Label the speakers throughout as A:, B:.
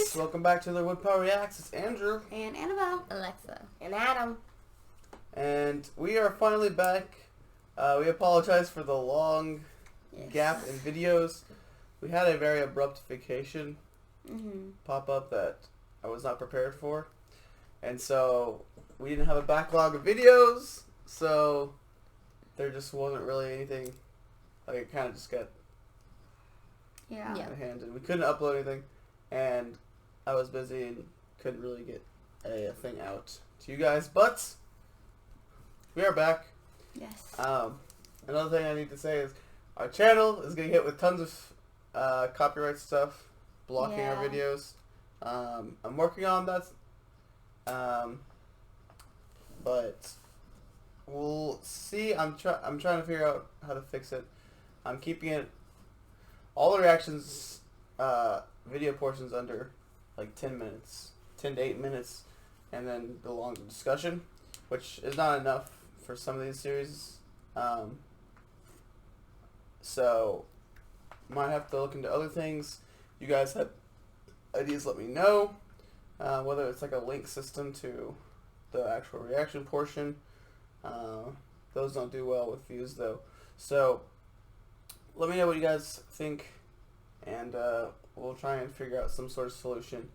A: guys!
B: Welcome back to the Woodpile Reacts. It's Andrew.
A: And Annabelle.
C: Alexa.
A: And Adam.
B: And we are finally back. We apologize for the long gap in videos. We had a very abrupt vacation pop up that I was not prepared for. And so we didn't have a backlog of videos. So there just wasn't really anything. Like it kind of just got out of hand. And we couldn't upload anything. And I was busy and couldn't really get a thing out to you guys. But we are back.
A: Yes.
B: Another thing I need to say is our channel is getting hit with tons of copyright stuff, blocking our videos. I'm working on that, but we'll see. I'm trying to figure out how to fix it. I'm keeping it all the reactions video portions under like 10 minutes, 10 to 8 minutes, and then the longer discussion, which is not enough for some of these series. So might have to look into other things. You guys have ideas, let me know. Whether it's like a link system to the actual reaction portion. Those don't do well with views though. So let me know what you guys think, and we'll try and figure out some sort of solution.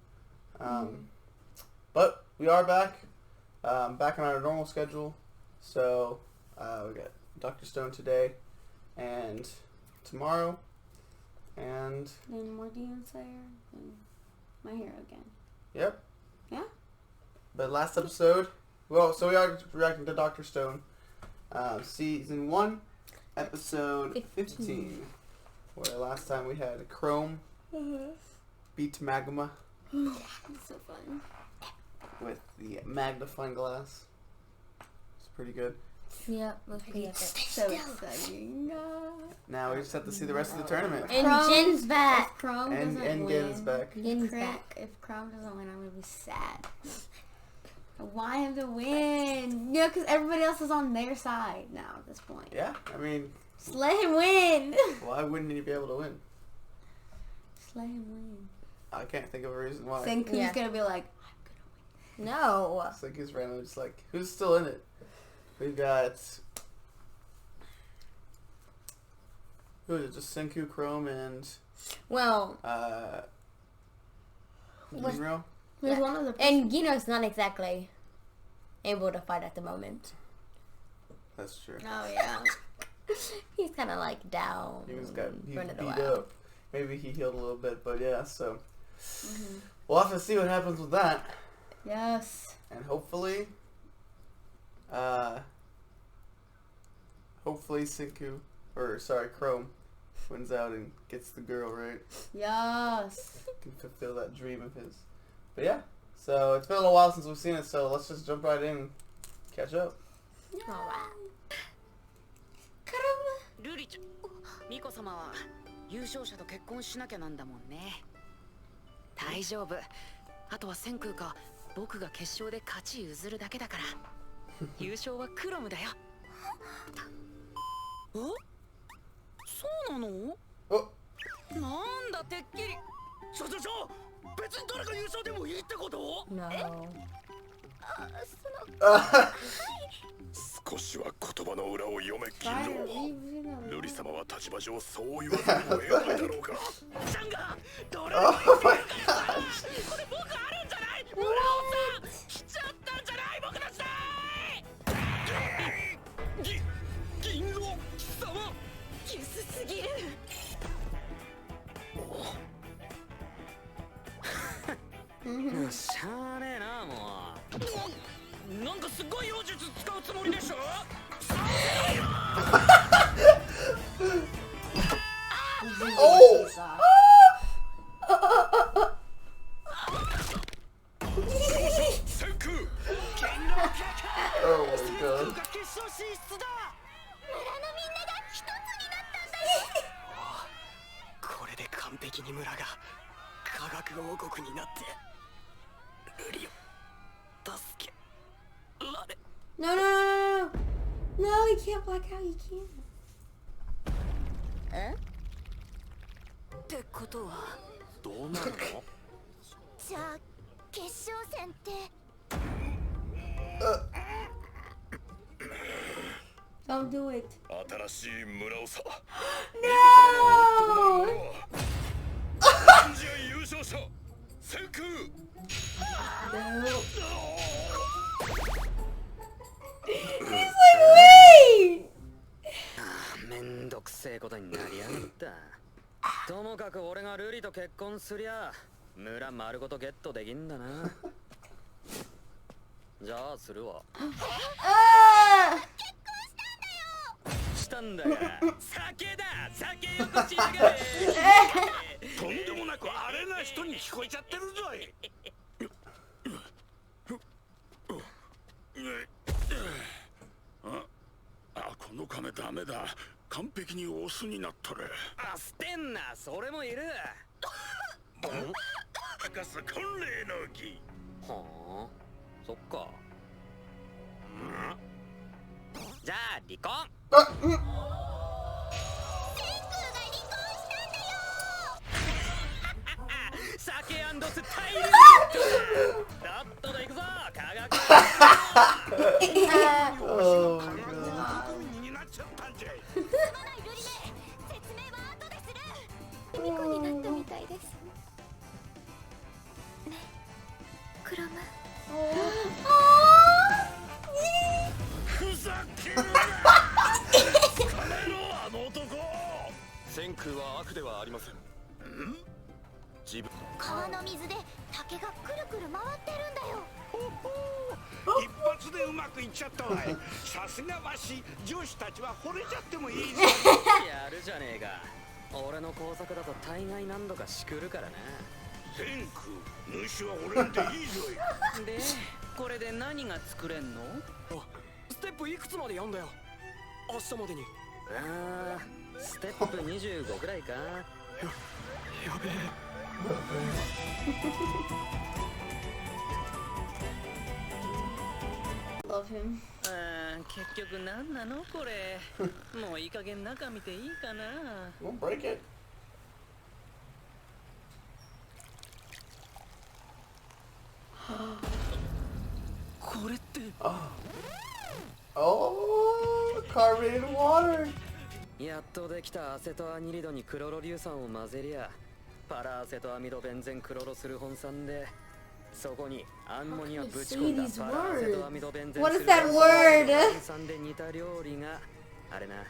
B: But we are back. Back on our normal schedule. So we got Dr. Stone today and tomorrow, and
A: then more Demon Slayer, and My Hero again.
B: Yep.
A: Yeah.
B: But last episode, well, so we are reacting to Dr. Stone, season 1, episode 15. Where last time we had Chrome beat Magma.
A: It's so fun.
B: With the magnifying glass. It's pretty good.
C: Yep, was pretty epic.
A: So exciting.
B: Now we just have to see the rest of the tournament.
C: And Jin's back.
A: If Chrome
B: And
A: doesn't win,
B: Gen's back.
C: Jin's back.
A: If Chrome doesn't win, I'm gonna be sad. I want him to win. Yeah, because everybody else is on their side now at this point.
B: Yeah, I mean,
A: Just let him win.
B: why wouldn't he be able to win?
A: Just let him win.
B: I can't think of a reason why.
A: Senku's gonna be like, I'm gonna win.
C: No.
B: It's like he's randomly just like, who's still in it? We've got, who is it? Just Senku, Chrome, and
C: Well,
B: Ginro?
A: There's one other person.
C: and Gino's not exactly able to fight at the moment.
B: That's true.
A: Oh yeah.
C: He's kind of like down.
B: He's
C: running
B: beat
C: around.
B: up. Maybe he healed a little bit, but yeah, so we'll have to see what happens with that.
A: Yes.
B: And hopefully Senku, or sorry, Chrome wins out and gets the girl, right?
A: Yes.
B: Can fulfill that dream of his. But yeah, so it's been a little while since we've seen it, so let's just jump right in and catch up.
C: Alright.
D: ルリちゃん、ミコ様は優勝者と結婚しなきゃなんだもんね。大丈夫。あとは千空か僕が決勝で勝ち譲るだけだから。優勝はクロムだよ。お？そうなの？なんだてっきり。別に誰が優勝でもいいってこと？
C: No.
E: 少しは言葉の裏を読め金郎。ルリ様は立場上そう言わざるを得ないだろうか。
D: ちゃんがどれも言ってるからさ。これ僕あるんじゃない？村尾さん来ちゃったんじゃない僕たちだい。銀郎貴様ゲスすぎる。しゃあねえなもう。なんかすごい妖術使うつもりでしょ。
B: Oh!
E: Senku!
B: Oh my god.
D: これで完璧に村が科学王国になってルリを助けられ。
A: No, no, no, no, no. No, you can't black out. You can't.
D: ってことは
E: どうなるの？
D: 全
C: 決勝戦って。
A: Don't do it.
E: 新しい村をさ。
A: No!
E: じゃ優勝者先空。
A: No. He's like, wait!
F: めんどくせえことになりやがった。ともかく俺がルリと結婚すりゃ村丸ごとゲットできんだな。じゃあするわ。したんだが酒だ。酒よこしやがれ。
E: とんでもなくアレな人に聞こえちゃってるぞい。この亀ダメだ。完璧にオスになっとる。
F: あ、捨てんな。それもいる。
E: かす婚礼の儀。
F: はあ、そっか。じゃあ離婚。酒&スタイル。だっとで行くぞ。科学。
B: Oh my god.
E: になっちゃったんじゃい。
C: 説明は後でする。虜になったみたいです。ね、クロム。
E: ふざけるな。捕まえろあの男。千空は悪ではありません。自分。
C: 川の水で竹がくるくる回ってるんだよ。
E: 一発でうまくいっちゃったわい。さすがわし、女子たちは惚れちゃってもいいぞ。
F: やるじゃねえか。俺の工作だと大概何度かしくるからな。
E: 千空、主は俺んでいいぞい。
F: で、これで何が作れんの？
G: ステップいくつまでやんだよ。明日までに。
F: ああ、ステップ25ぐらいか。
G: やべえ。
A: Love him.
F: 結局何なのこれ。もういい加減中見ていいかな。
B: Don't break it.
G: これって。
B: Oh, carbonated water.
F: やっとできたアセトアニリドにクロロ硫酸を混ぜりゃパラアセトアミドベンゼンクロロスルホン酸でそこにアンモニアぶち込んだパラアセトアミドベンゼン
A: What
F: ス
A: is
F: ル
A: that
F: ホン
A: word?
F: 酸で煮た料理があれな。
G: よ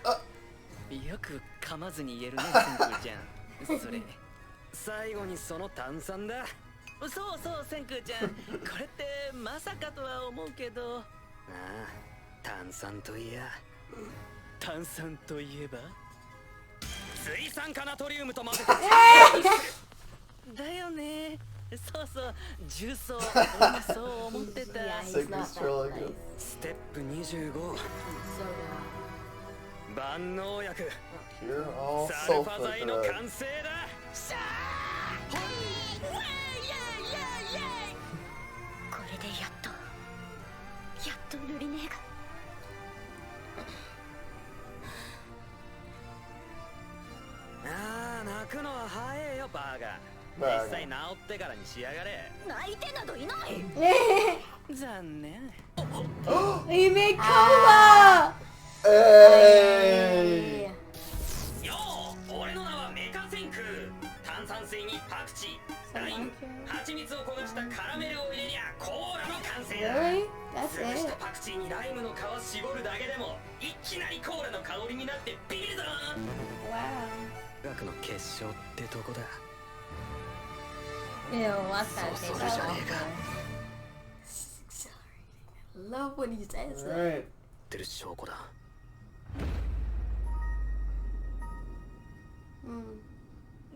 G: く噛まずに言えるね、センクちゃん。それ。
F: 最後にその炭酸だ。
G: そうそう、センクちゃん。これってまさかとは思うけど。
F: ああ、炭酸といや。
G: 炭酸といえば
F: 水酸化ナトリウムと混ぜて。
G: だよね。そうそう、重曹。俺もそう思ってた。
A: Yeah, he's
B: Sick
A: not
B: is
A: that
B: trolling
A: nice.
B: him.
F: ステップ25。
A: So
F: 万能薬。
B: Cure all
F: サル
B: sulfur
F: ファ剤の
B: drug.
F: 完成だ。
C: これでやっとルリネーが。
F: ああ、泣くのは早えよバーガ
B: バーガー
F: ー。実際治ってからにしやがれ。
C: 泣いてなどいない。
G: 残念。
A: he made cola.
B: Hey!
F: よー、俺の名はメカセンク。炭酸水にパクチー、ライム、蜂蜜を焦がしたカラメルを入れりゃコーラの完成だ。
A: Really? That's
F: 潰した
A: it.
F: パクチーにライムの皮絞るだけでもいきなりコーラの香りになってビビるぞ。
A: Wow.
F: 学の決勝ってとこだ。
C: Ew, what's that thing?
F: じゃねえか。
A: Love when he says that.
B: Alright.
F: ってる証拠だ。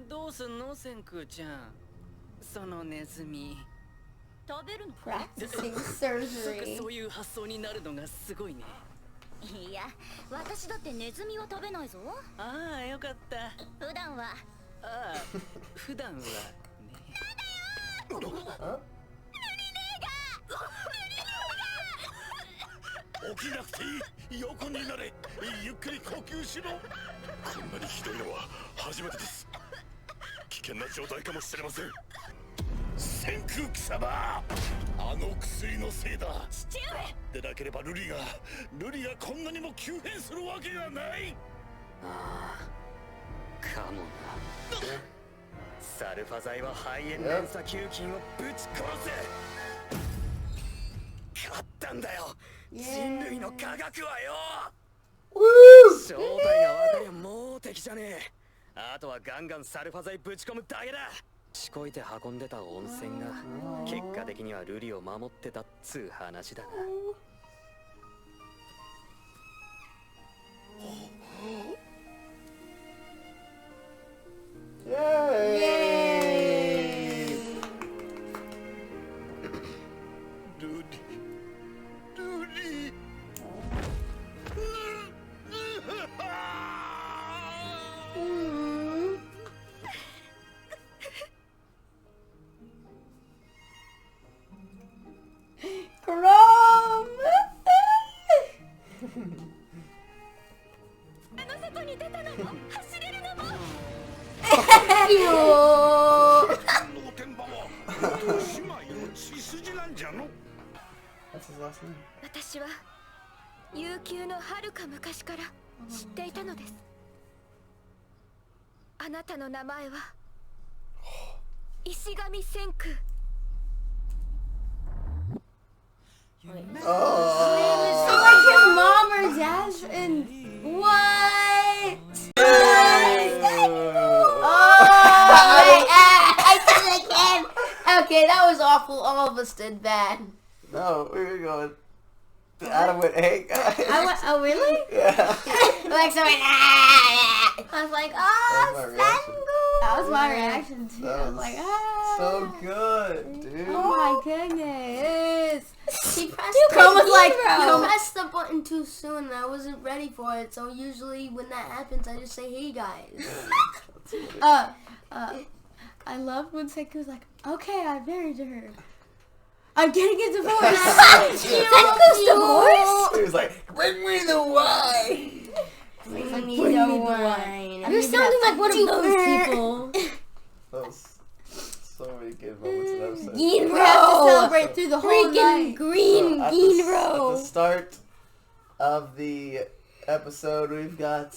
G: どうすんの、センクちゃん。そのネズミ。
C: 食べるの？
A: Practicing
G: そっか、
A: surgery.
G: そういう発想になるのがすごいね。
C: いや、私だってネズミは食べないぞ。
G: ああ、よかった。
C: 普段は。
G: ああ、普段はね。
B: Huh?
E: 起きなくていい。横になれ。ゆっくり呼吸しろ。こんなにひどいのは初めてです。危険な状態かもしれません。センク空貴様、あの薬のせいだ。
C: 父上。
E: でなければルリがこんなにも急変するわけがない。
F: ああ、かもな。サルファ剤は肺炎連鎖球菌をぶち殺せ。勝ったんだよ、人類の科学はよ。正体が分かりゃもう敵じゃねえ。あとはガンガンサルファ剤ぶち込むだけだ。しこいて運んでた温泉が結果的にはルリを守ってたっつう話だな。
C: 外に出たのも走れるのも。
E: の天馬は姉妹の血筋なんじゃの。
B: That's his last name.
C: 私は悠久の遥か昔から知っていたのです。あなたの名前は石神千空。
A: So like his mom or dad's in what? I did it again. Okay, that was awful. All of us did bad.
B: No, we were going. Adam went, hey guys.
A: I went. Oh really?
B: Yeah.
A: Like so went. I was like,
B: That was my reaction.
A: That was my reaction too.
B: That
A: I was
B: was
A: like,
B: so good, dude.
A: Oh my goodness.
H: He pressed
A: Chrome was like,
H: he pressed the button too soon and I wasn't ready for it. So usually when that happens, I just say, "Hey guys."
A: I loved when Seiko was like, okay, I married her. I'm getting a divorce.
H: Senku's divorced?
B: He was like, bring me the wine.
H: Bring me the wine.
A: You're sounding like one of those people.
B: That was so many good moments in that episode.
A: We have to celebrate through the whole night.
H: Green
B: At the start of the episode, we've got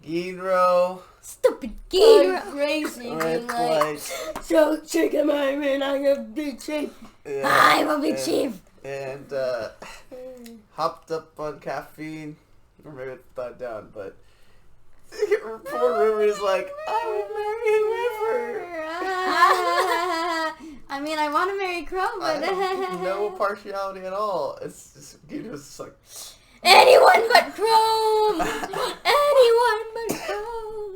B: Ginro
H: Stupid Ginro. Crazy.
B: with like,
H: So chick am I and I'm gonna be chief.
B: yeah,
H: I will be chief.
B: and hopped up on caffeine, or maybe it died down, but poor Ruby's like, I will marry River.
A: I mean, I want to marry Chrome, but
B: No partiality at all. It's just, Ginro's just like,
H: Anyone but Chrome. Anyone but Chrome.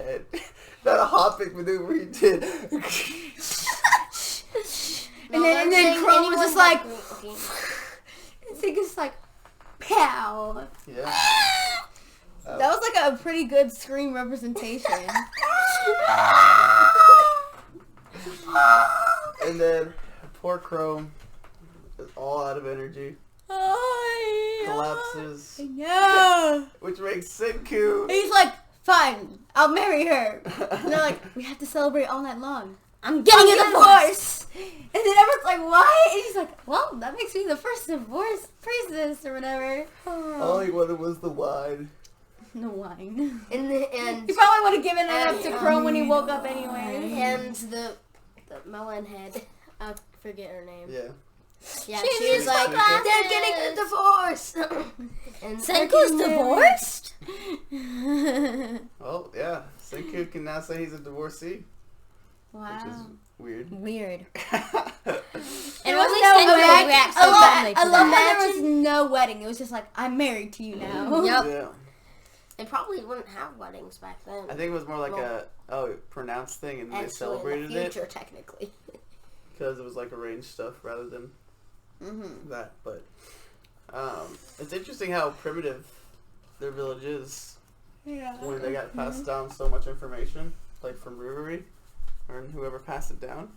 B: and that hopping maneuver he did.
A: and then Chrome was just like, I think it's like, pow.
B: Yeah.
A: That was like a pretty good scream representation.
B: And then poor Chrome is all out of energy, collapses,
A: No.
B: which makes Senku.
A: He's like, fine, I'll marry her. And they're like, we have to celebrate all night long.
H: I'm getting a divorce.
A: And then everyone's like, why? And he's like, well, that makes me the first divorce priestess or whatever.
B: All he wanted was the wine.
A: No wine.
H: And
A: He probably would have given it up to Chrome when he woke up anyway.
H: and the melon head. I forget her name.
B: Yeah.
H: Yeah,
A: She
H: she was
A: was
H: like,
A: so
H: they're getting a divorce. And
A: Senku's divorced?
B: Well, yeah. Senku can now say he's a divorcee, which is
A: Wow.
B: weird.
A: Weird.
H: And
A: was
H: only
A: no
H: Senku
A: wedding.
H: reacts
A: I
H: so
A: love
H: badly to
A: how
H: that.
A: there was no wedding. It was just like, I'm married to you now.
H: Yep.
B: Yeah.
H: They probably wouldn't have weddings back then.
B: I think it was more like a pronounced thing, and they
H: Actually,
B: celebrated
H: in the
B: it
H: future, technically.
B: because it was like arranged stuff rather than that. But it's interesting how primitive their village is
A: Yeah.
B: when they got passed down so much information, like from Ruri or whoever passed it down.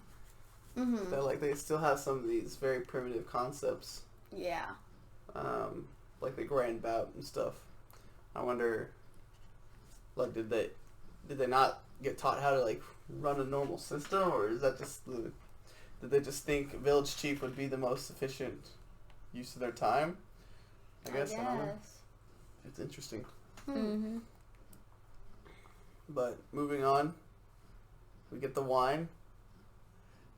B: That like they still have some of these very primitive concepts,
A: Yeah.
B: like the grand bout and stuff. I wonder, like, did they not get taught how to like run a normal system, or is that just the Did they just think village chief would be the most efficient use of their time? I guess. I don't know. It's interesting.
H: Mm-hmm.
B: But moving on, we get the wine,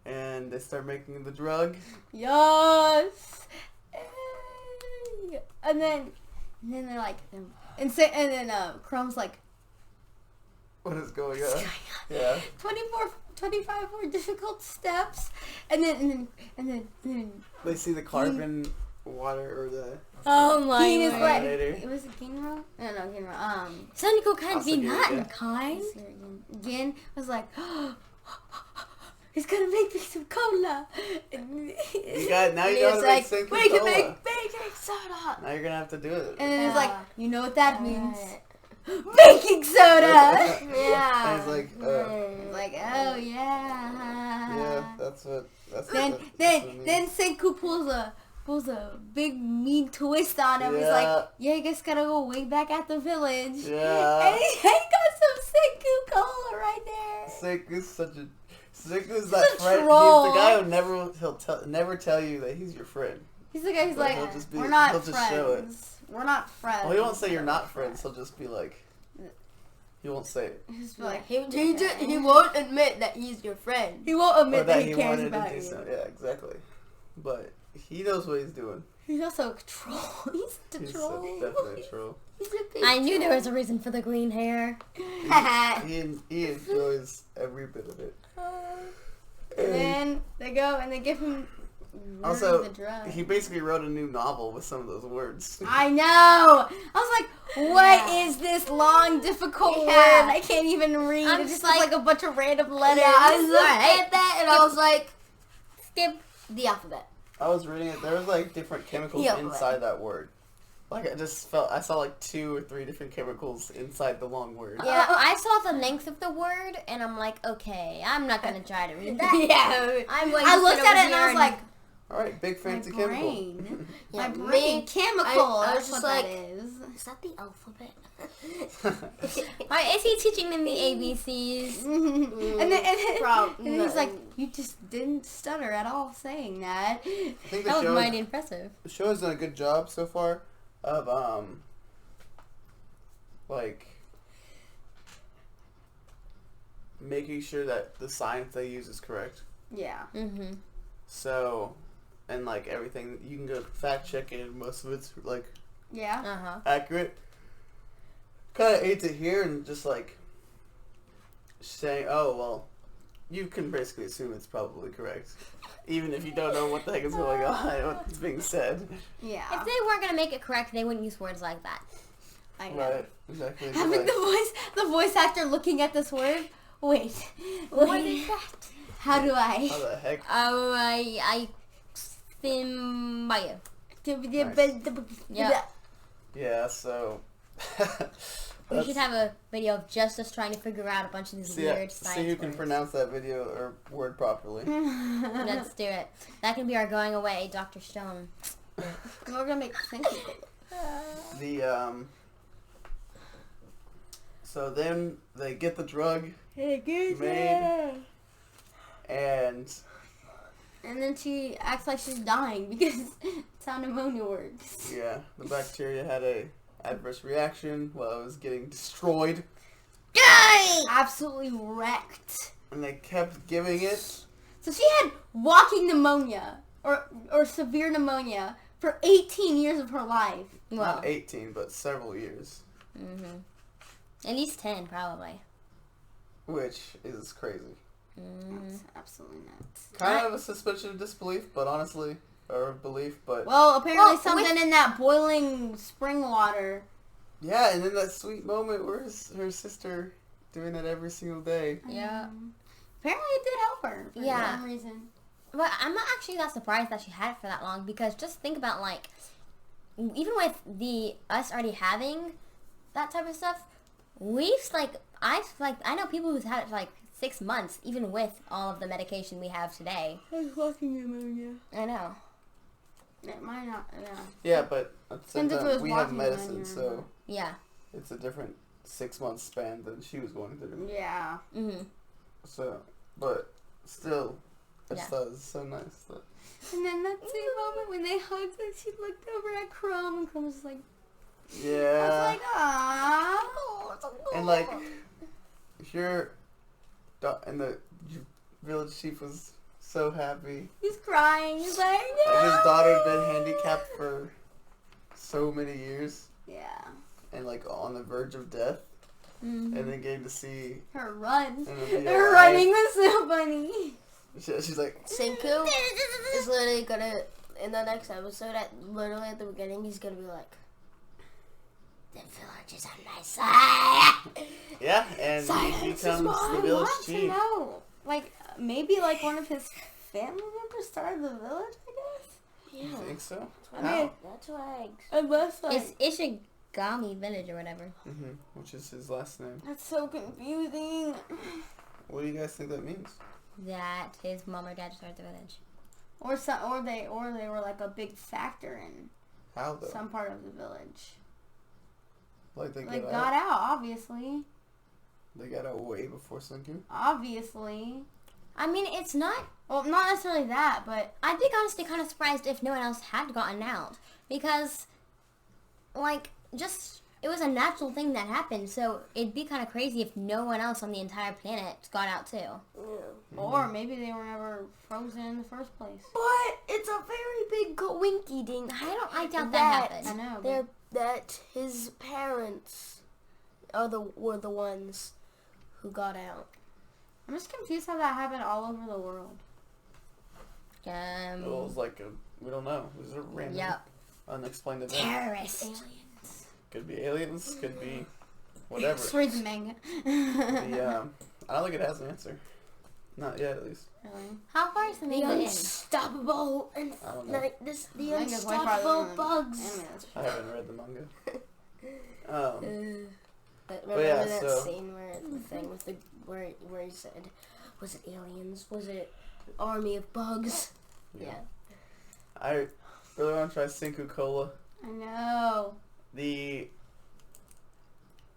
B: and they start making the drug.
A: Yes. And then they're like, and then Chrome's like,
B: What is going on? Yeah.
A: 25 more difficult steps, and then
B: They see the carbon water or the.
H: Oh my
A: Gin is like,
B: Later.
A: was it Ginro? No, Ginro.
H: Sonico can't
B: Also
H: be
B: good,
H: that
B: yeah.
H: kind.
A: Gin was like, he's gonna make me some cola.
B: Now you know how to make Senku
A: we can
B: cola.
A: make baking soda.
B: Now you're gonna have to do it.
A: And then it's like, you know what that means?
H: Right.
A: Baking soda.
H: Yeah.
B: And he's like,
A: It's like, oh yeah.
B: yeah, that's what. That's
A: Then
B: what, that's what it
A: then
B: means.
A: Senku pulls a big mean twist on him. He's
B: Yeah.
A: like, yeah, I guess gotta go way back at the village.
B: Yeah.
A: And he got some Senku cola right there.
B: Senku's
A: He's
B: that
A: a
B: friend.
A: troll.
B: He's the guy who never tell you that he's your friend.
A: He's the guy who's
B: Like,
A: like,
B: he'll just be-
A: we're not
B: he'll just show it.
A: friends. We're not friends.
B: Well, he won't say you're not friends. He'll just be like, he won't say it.
A: He'll just be
H: Yeah,
A: like,
H: he won't admit that he's your friend.
A: he won't
B: Or
A: admit
B: that
A: that he cares
B: wanted
A: about
B: to do
A: you.
B: something. Yeah, exactly. But he knows what he's doing.
A: He's also a troll. He's the
B: He's
A: troll.
B: definitely a troll.
A: He's a big
H: I knew
A: troll.
H: there was a reason for the green hair.
B: He enjoys every bit of it.
A: And then they go and they give him
B: Also,
A: the drug.
B: he basically wrote a new novel with some of those words.
A: I know. I was like, what is this long, difficult word? I can't even read.
H: I'm
A: It just
H: just
A: looks
H: like-
A: like a bunch of random letters.
H: Yeah, I looked
A: Alright.
H: at that and I was like, skip the alphabet.
B: I was reading it. There was like different chemicals
H: Yeah.
B: inside that word. Like I saw like 2 or 3 different chemicals inside the long word.
H: Yeah, I saw the length of the word and I'm like, okay, I'm not gonna try to read that.
A: Yeah.
H: I'm going
A: I
H: to
A: looked
H: sit
A: at
H: over
A: it and I
H: here
A: was like,
B: All right, big
A: my
B: fancy chemical.
A: brain.
H: Yeah,
A: My brain.
H: me,
A: Chemical.
H: I was
A: That's
H: just
A: what
H: like,
A: that is.
H: is that the alphabet? Why is he teaching them the ABCs?
A: And then
H: Prob-
A: he's like, you just didn't stutter at all saying that.
B: I think
H: That
B: the
H: was
B: show,
H: mighty impressive.
B: the show has done a good job so far of like making sure that the science they use is correct.
A: Yeah.
H: Mm-hmm.
B: So, and like everything, you can go fact check it, and most of it's like
A: Yeah.
H: Uh-huh.
B: accurate. Kind of hate to hear and just like saying, oh well, you can basically assume it's probably correct, even if you don't know what the heck is going on, what's being said.
A: Yeah.
H: If they weren't gonna make it correct, they wouldn't use words like that.
A: I know.
B: Right? Exactly.
A: Having
B: Like,
A: the voice actor looking at this word. Wait.
H: What is that?
A: How do I?
B: how the heck?
H: I Thimbaya. Yeah.
B: Yeah. So.
H: We should have a video of just us trying to figure out a bunch of these weird
B: see
H: science
B: who can
H: words.
B: pronounce that video or word properly.
H: Let's do it. That can be our going away, Dr. Stone.
A: We're gonna make sense of it.
B: The So then they get the drug made, and
A: And then she acts like she's dying because it's how pneumonia works.
B: yeah, the bacteria had a adverse reaction while it was getting destroyed,
A: Absolutely wrecked.
B: and they kept giving it.
A: So she had walking pneumonia or severe pneumonia for 18 years of her life.
H: Well,
B: Not 18, but several years,
H: at least 10, probably.
B: which is crazy.
A: That's absolutely nuts.
B: Kind of a suspension of disbelief, but honestly, or belief, but
A: Well, apparently
H: Well,
A: something in that boiling spring water.
B: yeah, and then that sweet moment where her sister doing that every single day.
H: Yeah.
A: Apparently it did help her for
H: Yeah.
A: some reason.
H: But I'm not actually that surprised that she had it for that long, because just think about, like, even with us already having that type of stuff, I know people who've had it for like 6 months, even with all of the medication we have today.
A: That's walking pneumonia.
H: I know.
A: It might not, yeah.
B: Yeah, but at the same
A: Depends if it
B: time,
A: was
B: we have
A: walking
B: medicine,
A: pneumonia or
B: so
A: not.
H: Yeah.
B: it's a different 6-month span than she was going through.
A: Yeah.
H: Mm-hmm.
B: So, but still, I just thought it was so nice.
A: And then that same moment when they hugged and she looked over at Chrome and Chrome was like,
B: Yeah.
A: I was like, aww.
B: And like, if you're, and the village chief was so happy.
A: He's crying. He's like, no.
B: And his daughter had been handicapped for so many years.
A: Yeah.
B: And like on the verge of death.
A: Mm-hmm.
B: And then getting to see
A: her run.
B: and
A: Her running was so funny.
B: She's like,
I: Senku is literally gonna, in the next episode, literally at the beginning, he's gonna be like, the village is on my side.
B: yeah, and he becomes the village
A: I
B: chief.
A: know. Like, maybe like one of his family members started the village, I guess?
B: You think so?
A: I mean,
I: That's why.
A: unless like...
H: It's Ishigami Village or whatever.
B: Which is his last name.
A: That's so confusing.
B: What do you guys think that means?
H: That his mom or dad started the village.
A: Or they were like a big factor in
B: How though?
A: some part of the village.
B: Like they
A: Like,
B: got
A: got
B: out.
A: out, obviously.
B: They got out way before Senku.
A: Obviously.
H: I mean, it's not.
A: Well, not necessarily that, but
H: I'd be honestly kind of surprised if no one else had gotten out. Because, like, just, it was a natural thing that happened. So it'd be kind of crazy if no one else on the entire planet got out too.
A: or maybe they were never frozen in the first place.
I: But it's a very big winky dink.
H: I doubt that happened.
A: I know.
I: They're, that his parents were the ones who got out.
A: I'm just confused how that happened all over the world.
B: It was like we don't know. It was a random,
H: Yep.
B: unexplained event.
H: Terrorists.
B: Could be aliens. Could be whatever.
A: Just read the manga.
B: I don't think it has an answer. Not yet, at least.
A: Really?
H: How far is the
I: The
H: manga in?
I: unstoppable and
B: I don't know.
I: the
A: Manga's way farther
I: unstoppable
A: than
I: bugs.
A: anime, that's for
B: I
A: sure.
B: haven't read the manga.
I: But remember
B: yeah,
I: that
B: so-
I: scene where the thing with the where he said, was it aliens? Was it army of bugs? Yeah.
B: I really want to try Senku Cola.
A: I know.
B: The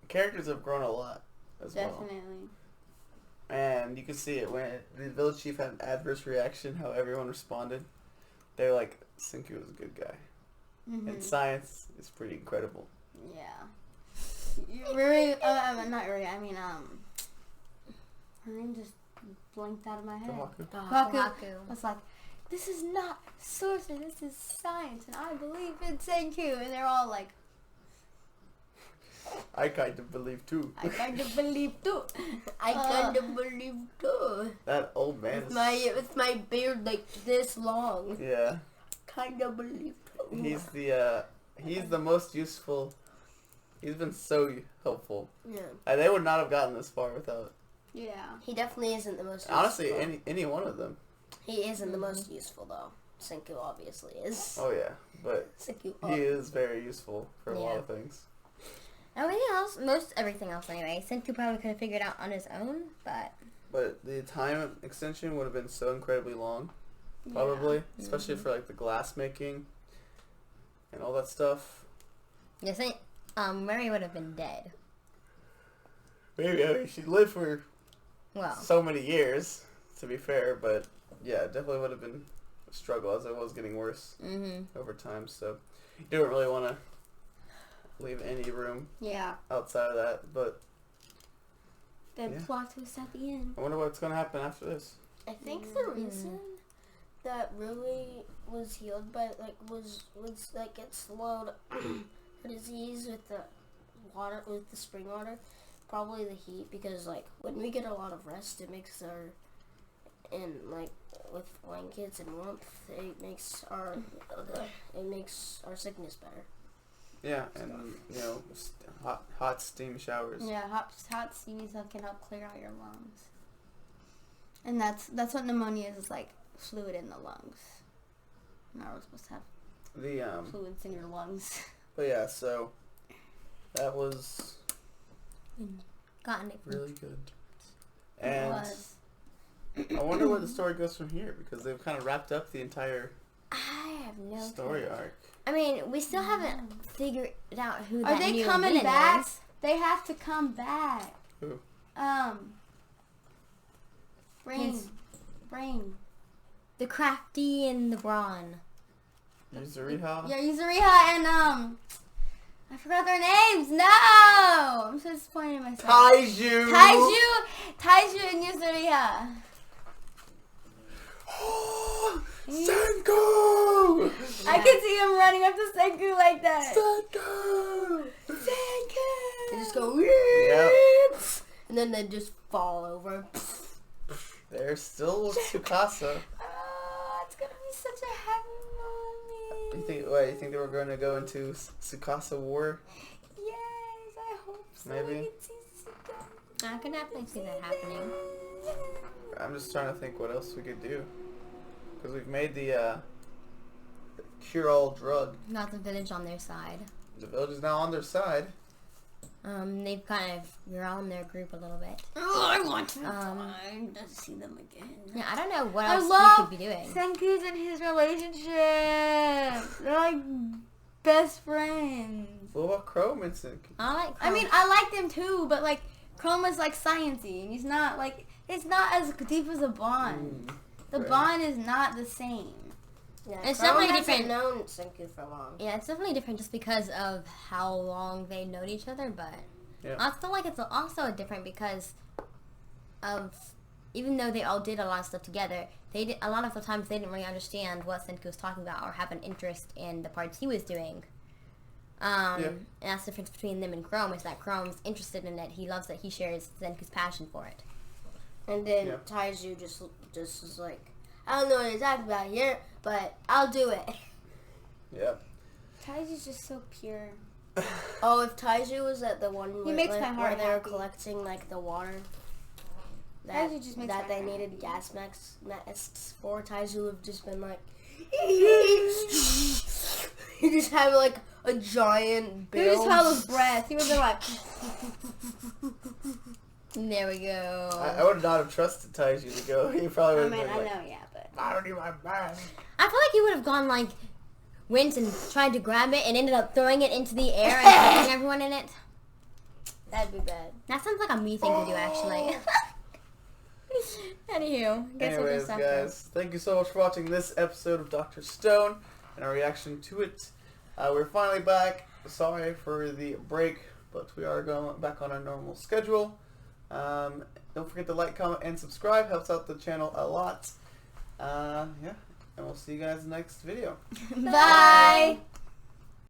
B: characters have grown a lot as well.
A: Definitely.
B: And you can see it when the village chief had an adverse reaction, how everyone responded. They're like, Senku is a good guy.
A: Mm-hmm.
B: And science is pretty incredible.
A: Yeah. Ruri, not Ruri, I mean, her name just blinked out of my head.
B: Kohaku.
A: Haku
H: Haku.
A: was like, this is not sorcery, this is science, and I believe in Senku. And they're all like,
B: I kind of believe too.
A: I kind of believe too.
I: I kind of believe too.
B: That old man is...
I: With my beard like this long.
B: Yeah.
I: Kind of believe too.
B: He's the most useful. He's been so helpful.
I: Yeah.
B: And they would not have gotten this far without...
A: Yeah.
I: He definitely isn't the most useful.
B: Honestly, any one of them.
I: He isn't the most useful though. Senku obviously is.
B: Oh yeah, but
I: Senku
B: he is very useful for a lot
I: Yeah.
B: of things.
H: Everything else, everything else anyway. Senku probably could have figured out on his own, but
B: But the time extension would have been so incredibly long, probably, especially for like the glass making and all that stuff.
H: yes, Murray would have been dead.
B: Maybe I mean she lived for
H: Well,
B: so many years, to be fair, but yeah, it definitely would have been a struggle as it was getting worse over time. So you don't really want to leave any room
A: Yeah.
B: outside of that. But
A: Then
B: Yeah.
A: plot twist at the end.
B: I wonder what's gonna happen after this.
I: I think the reason that really was healed by was like it slowed the disease with the water, with the spring water, probably the heat, because like when we get a lot of rest, it makes our, and like with blankets and warmth, it makes our sickness better.
B: Yeah, and you know, hot steam showers.
A: Yeah, hot steamy stuff can help clear out your lungs. And that's what pneumonia is like fluid in the lungs. Now we're supposed to have
B: The
A: fluids in your lungs.
B: but yeah, so that was
H: gotten it.
B: really good.
A: It
B: And
A: was.
B: I wonder where the story goes from here, because they've kind of wrapped up the entire
H: I have no
B: story
H: clue.
B: arc.
H: I mean, we still haven't figured out who
A: Are
H: that
A: they
H: new
A: coming
H: villain
A: back?
H: is.
A: They have to come back.
B: Who?
A: Brain.
H: His-
A: Brain.
H: The Crafty and the Brawn.
B: Yuzuriha?
A: Yeah, Yuzuriha and I forgot their names. No, I'm so disappointed in myself. Taiju and Yuzuriha.
B: Senku!
A: I can see him running up to Senku like that.
B: Senku!
I: They just go,
B: Yep.
I: and then they just fall over.
B: There's still Tsukasa.
A: Oh, it's gonna be such a happy moment.
B: You think they were going to go into Tsukasa War?
A: Yes, I hope so.
B: Maybe.
A: I can see Tsukasa.
H: I can definitely see that happening.
B: I'm just trying to think what else we could do. Because we've made the cure-all drug.
H: Got the village on their side.
B: The village is now on their side.
H: They've kind of grown their group a little bit.
A: Oh, I want to find to see them again.
H: Yeah, I don't know what
A: I
H: else
A: love
H: we could be doing.
A: Senku's and his relationship. They're like best friends.
B: What about Chrome and Senku?
A: I mean, I like them too, but like Chroma's like sciencey, and he's not like it's not as deep as a bond. The
B: right.
A: bond is not the same.
I: Yeah,
H: It's
I: Chrome
H: definitely
I: hasn't
H: different.
I: known Senku for long.
H: Yeah, it's definitely different just because of how long they know each other, but
B: Yeah.
H: I feel like it's also different because of, even though they all did a lot of stuff together, a lot of the times they didn't really understand what Senku was talking about or have an interest in the parts he was doing. And that's the difference between them and Chrome, is that Chrome's interested in it, he loves it, he shares Senku's passion for it.
I: And then Taiju just was like, I don't know what you're talking about here, but I'll do it.
B: Yep.
A: Taiju's just so pure.
I: Oh, if Taiju was at the one where,
A: makes my heart
I: where they were
A: happy.
I: collecting like the water that,
A: Taiju just makes my
I: they
A: heart
I: needed
A: happy.
I: gas masks for, Taiju would have just been like, he just had like a giant
A: He would just
I: bill.
A: follow his breath. He would be like,
H: There we go.
B: I would not have trusted Taiju to go. He probably
A: I
B: would
A: mean,
B: have
A: I
B: been like,
A: know, yeah, but
B: I don't need my bag.
H: I feel like he would have gone like, went and tried to grab it and ended up throwing it into the air and hitting everyone in it.
I: That'd be bad.
H: That sounds like a me thing to do, actually. Anywho, guess we'll
B: Anyways,
H: just have
B: guys, thank you so much for watching this episode of Dr. Stone and our reaction to it. We're finally back. Sorry for the break, but we are going back on our normal schedule. Don't forget to like, comment, and subscribe. Helps out the channel a lot. Yeah, and we'll see you guys next video.
A: bye.